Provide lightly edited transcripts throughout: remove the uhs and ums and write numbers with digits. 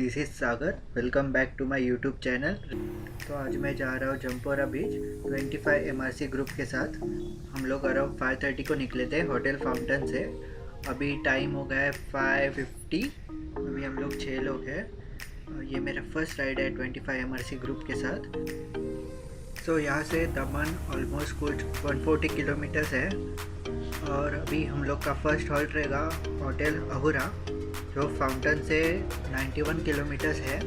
This is Sagar. Welcome back to my YouTube channel. तो आज मैं जा रहा हूँ जंपोरा बीच 25 MRC ग्रुप के साथ। हम लोग अराउंड 5:30 को निकले थे होटल फाउंटेन से। अभी टाइम हो गया है 5:50। अभी हम लोग 6 लोग हैं। ये मेरा फर्स्ट राइड है 25 MRC ग्रुप के साथ। सो यहाँ से दमन ऑलमोस्ट कुछ 140 किलोमीटर्स है। और अभी हम लोग का फर्स्ट हॉल्ट रहेगा होटल अहुरा, जो फाउंटेन से 91 किलोमीटर्स है।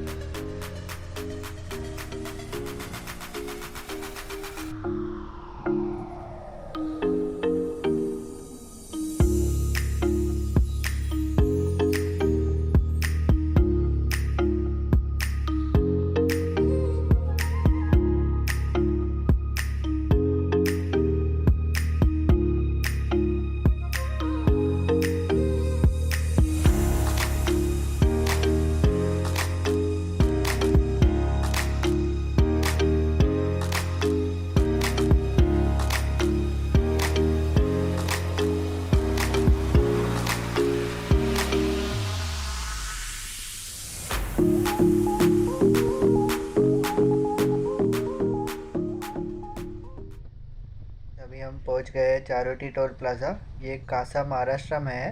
अभी हम पहुंच गए चारोटी टोल प्लाज़ा। ये कासा महाराष्ट्र में है।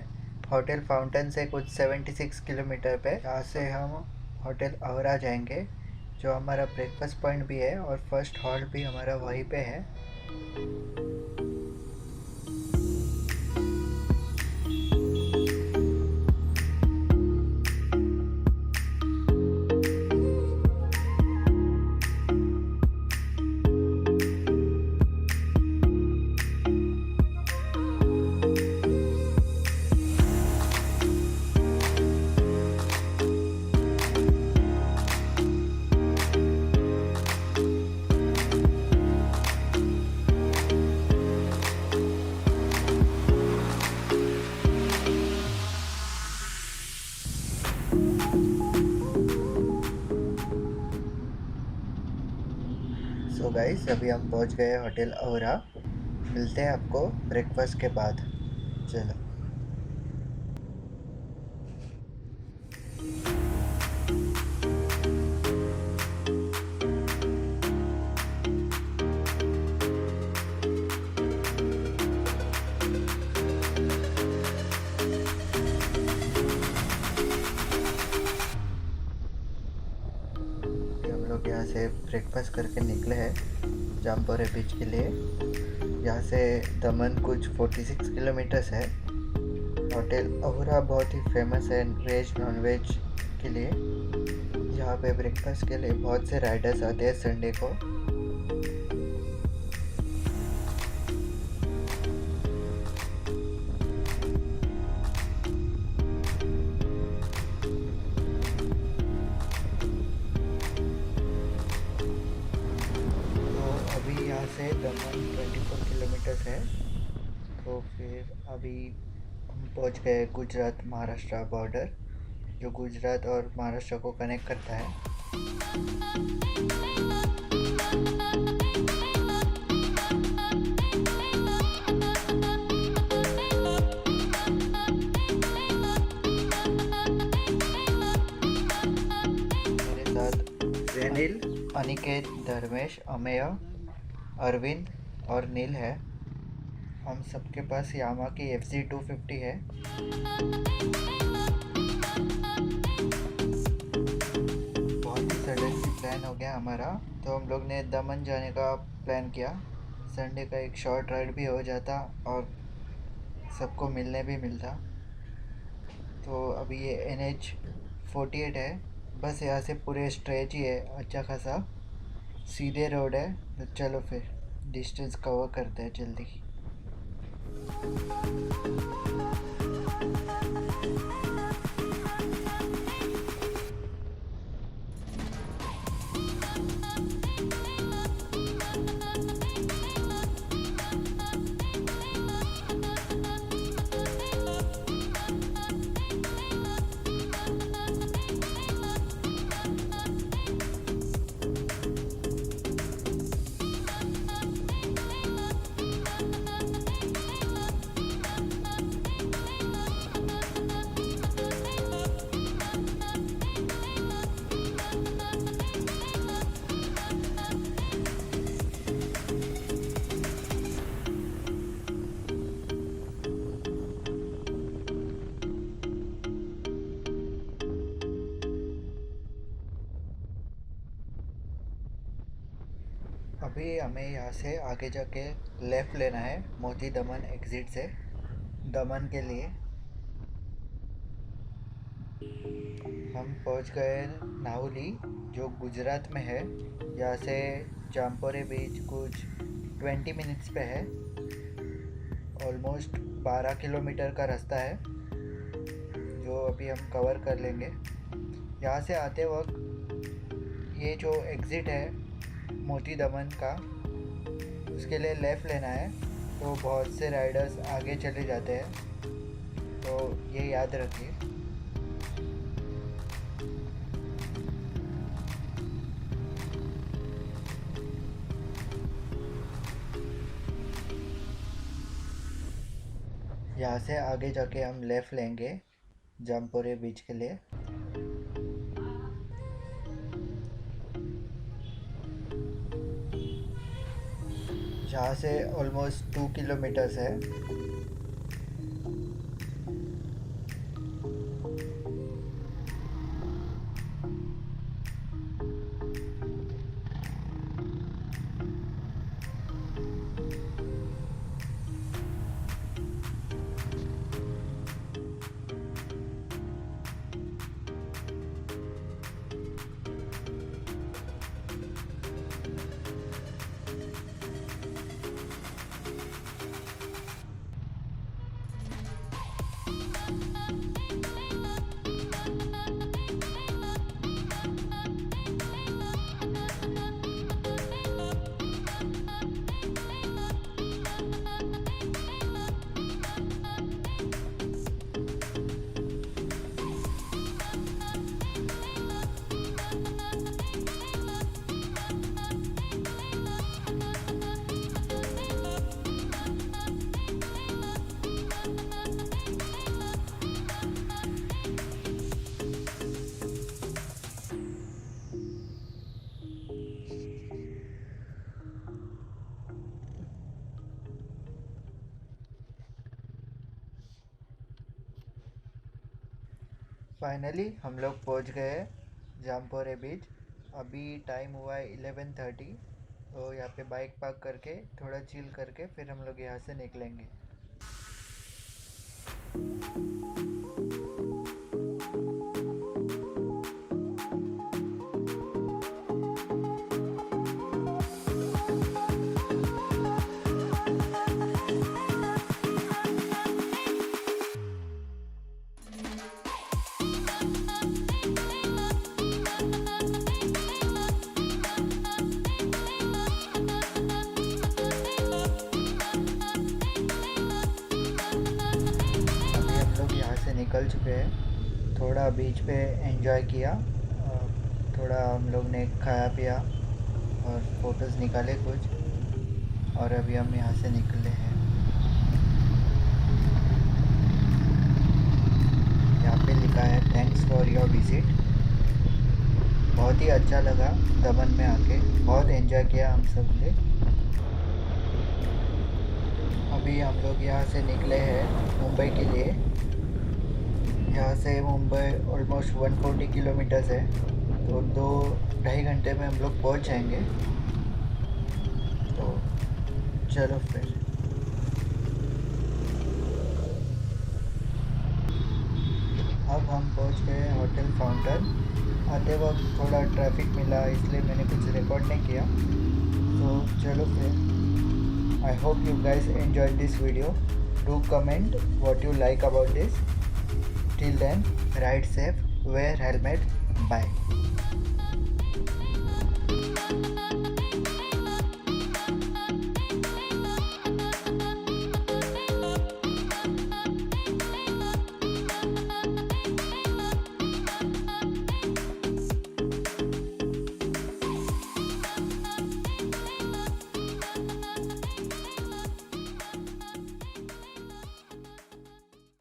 होटल फाउंटेन से कुछ 76 किलोमीटर पे। यहाँ से हम होटल अहुरा जाएंगे, जो हमारा ब्रेकफास्ट पॉइंट भी है और फर्स्ट हॉल्ट भी हमारा वहीं पे है। सो गाइस, अभी हम पहुंच गए होटल अहुरा। मिलते हैं आपको ब्रेकफास्ट के बाद। चलो। हम लोग यहाँ से ब्रेकफास्ट करके निकले हैं जंपोरा बीच के लिए। यहाँ से दमन कुछ 46 किलोमीटर्स है। होटल अहुरा बहुत ही फेमस है वेज नॉन वेज के लिए। यहाँ पे ब्रेकफास्ट के लिए बहुत से राइडर्स आते हैं संडे को। अभी यहाँ से दमन 24 किलोमीटर्स है। तो फिर अभी हम पहुँच गए गुजरात महाराष्ट्र बॉर्डर, जो गुजरात और महाराष्ट्र को कनेक्ट करता है। मेरे साथ रेनिल, अनिकेत, धर्मेश, अमेय, अरविंद और नील है। हम सबके पास यामा की FC250 है। बहुत ही सडनली प्लान हो गया हमारा, तो हम लोग ने दमन जाने का प्लान किया। संडे का एक शॉर्ट राइड भी हो जाता और सबको मिलने भी मिलता। तो अभी ये NH48 है। बस यहाँ से पूरे स्ट्रेच ही है, अच्छा खासा सीधे रोड है। तो चलो फिर डिस्टेंस कवर करते हैं जल्दी। अभी हमें यहाँ से आगे जाके लेफ़्ट लेना है मोती दमन एग्ज़िट से दमन के लिए। हम पहुँच गए नाहुली जो गुजरात में है। यहाँ से जाम्पोरे बीच कुछ 20 मिनट्स पे है। ऑलमोस्ट 12 किलोमीटर का रास्ता है जो अभी हम कवर कर लेंगे। यहाँ से आते वक्त ये जो एग्ज़िट है मोती दमन का उसके लिए लेफ़्ट लेना है, तो बहुत से राइडर्स आगे चले जाते हैं, तो ये याद रखिए। यहाँ से आगे जाके हम लेफ़्ट लेंगे जाम्पोरे बीच के लिए। यहाँ से ऑलमोस्ट 2 किलोमीटर्स है। फाइनली हम लोग पहुंच गए जाम्पोरे बीच। अभी टाइम हुआ है 11:30, तो यहाँ पे बाइक पार्क करके थोड़ा चिल करके फिर हम लोग यहाँ से निकलेंगे। निकल चुके हैं। थोड़ा बीच पे एंजॉय किया, थोड़ा हम लोग ने खाया पिया और फोटोज़ निकाले कुछ, और अभी हम यहाँ से निकले हैं। यहाँ पे लिखा है थैंक्स फॉर योर विज़िट। बहुत ही अच्छा लगा दमन में आके, बहुत एंजॉय किया हम सब ने। अभी हम लोग यहाँ से निकले हैं मुंबई के लिए। यहाँ से मुंबई ऑलमोस्ट 140 किलोमीटर्स है, तो 2-2.5 घंटे में हम लोग पहुँच जाएंगे। तो चलो फिर। अब हम पहुँच गए होटल फाउंटेन। आते वक्त थोड़ा ट्रैफिक मिला, इसलिए मैंने कुछ रिकॉर्ड नहीं किया। तो चलो फिर। I hope you guys enjoyed this video. Do comment what you like about this. Till then, ride safe, wear helmet, bye.